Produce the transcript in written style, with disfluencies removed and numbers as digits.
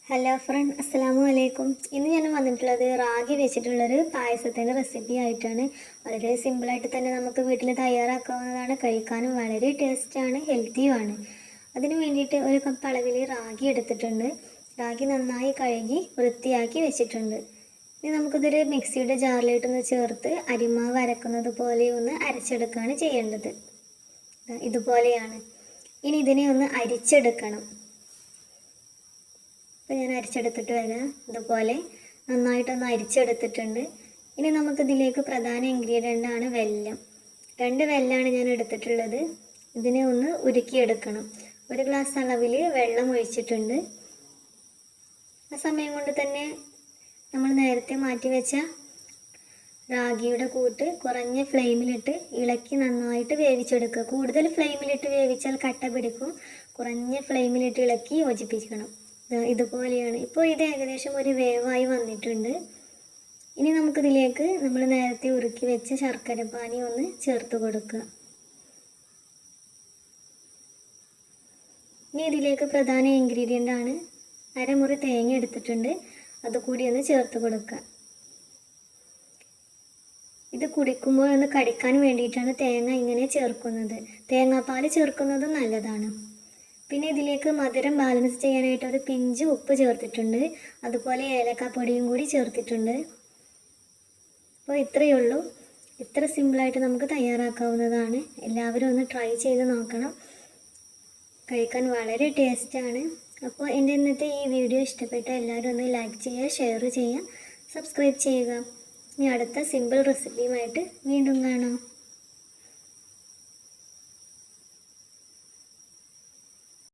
Hello friend, അസ്സലാമു അലൈക്കും. ഇന്ന് ഞാൻ വന്നിട്ടുള്ളത് റാഗി വെച്ചിട്ടുള്ളൊരു പായസത്തിൻ്റെ റെസിപ്പി ആയിട്ടാണ്. വളരെ സിമ്പിളായിട്ട് തന്നെ നമുക്ക് വീട്ടിൽ തയ്യാറാക്കാവുന്നതാണ്. കഴിക്കാനും വളരെ ടേസ്റ്റാണ്, ഹെൽത്തിയുമാണ്. അതിന് വേണ്ടിയിട്ട് ഒരു കപ്പ് അളവിൽ റാഗി എടുത്തിട്ടുണ്ട്. റാഗി നന്നായി കഴുകി വൃത്തിയാക്കി വെച്ചിട്ടുണ്ട്. ഇനി നമുക്കിതൊരു മിക്സിയുടെ ജാറിലിട്ടൊന്ന് ചേർത്ത് അരിമാവ് അരക്കുന്നത് പോലെ ഒന്ന് അരച്ചെടുക്കുകയാണ് ചെയ്യേണ്ടത്. ഇതുപോലെയാണ്. ഇനി ഇതിനെ ഒന്ന് അരിച്ചെടുക്കണം. അപ്പോൾ ഞാൻ അരിച്ചെടുത്തിട്ട് വരാം. ഇതുപോലെ നന്നായിട്ടൊന്ന് അരിച്ചെടുത്തിട്ടുണ്ട്. ഇനി നമുക്കിതിലേക്ക് പ്രധാന ഇൻഗ്രീഡിയൻ്റ് ആണ് വെല്ലം. 2 വെല്ലമാണ് ഞാൻ എടുത്തിട്ടുള്ളത്. ഇതിനെ ഒന്ന് ഉരുക്കിയെടുക്കണം. 1 ഗ്ലാസ് അളവിൽ വെള്ളം ഒഴിച്ചിട്ടുണ്ട്. ആ സമയം കൊണ്ട് തന്നെ നമ്മൾ നേരത്തെ മാറ്റി വെച്ച റാഗിയുടെ കൂട്ട് കുറഞ്ഞ ഫ്ലെയിമിലിട്ട് ഇളക്കി നന്നായിട്ട് വേവിച്ചെടുക്കുക. കൂടുതൽ ഫ്ലെയിമിലിട്ട് വേവിച്ചാൽ കട്ട പിടിക്കും. കുറഞ്ഞ ഫ്ലെയിമിലിട്ട് ഇളക്കി യോജിപ്പിക്കണം. ഇതുപോലെയാണ്. ഇപ്പോൾ ഇത് ഏകദേശം ഒരു വേവായി വന്നിട്ടുണ്ട്. ഇനി നമുക്കിതിലേക്ക് നമ്മൾ നേരത്തെ ഉരുക്കി വെച്ച ശർക്കര പാനി ഒന്ന് ചേർത്ത് കൊടുക്കുക. ഇനി ഇതിലേക്ക് പ്രധാന ഇൻഗ്രീഡിയൻ്റ് ആണ് അരമുറി തേങ്ങ എടുത്തിട്ടുണ്ട്. അതുകൂടി ഒന്ന് ചേർത്ത് കൊടുക്കുക. ഇത് കുടിക്കുമ്പോൾ ഒന്ന് കടിക്കാൻ വേണ്ടിയിട്ടാണ് തേങ്ങ ഇങ്ങനെ ചേർക്കുന്നത്. തേങ്ങാപ്പാൽ ചേർക്കുന്നതും നല്ലതാണ്. പിന്നെ ഇതിലേക്ക് മധുരം ബാലൻസ് ചെയ്യാനായിട്ട് ഒരു പിഞ്ച് ഉപ്പ് ചേർത്തിട്ടുണ്ട്. അതുപോലെ ഏലക്കാപ്പൊടിയും കൂടി ചേർത്തിട്ടുണ്ട്. അപ്പോൾ ഇത്രയേ ഉള്ളൂ. ഇത്ര സിമ്പിളായിട്ട് നമുക്ക് തയ്യാറാക്കാവുന്നതാണ്. എല്ലാവരും ഒന്ന് ട്രൈ ചെയ്ത് നോക്കണം. കഴിക്കാൻ വളരെ ടേസ്റ്റാണ്. അപ്പോൾ എൻ്റെ ഇന്നത്തെ ഈ വീഡിയോ ഇഷ്ടപ്പെട്ട എല്ലാവരും ഒന്ന് ലൈക്ക് ചെയ്യുക, ഷെയർ ചെയ്യുക, സബ്സ്ക്രൈബ് ചെയ്യുക. ഇനി അടുത്ത സിമ്പിൾ റെസിപ്പിയുമായിട്ട് വീണ്ടും കാണാം.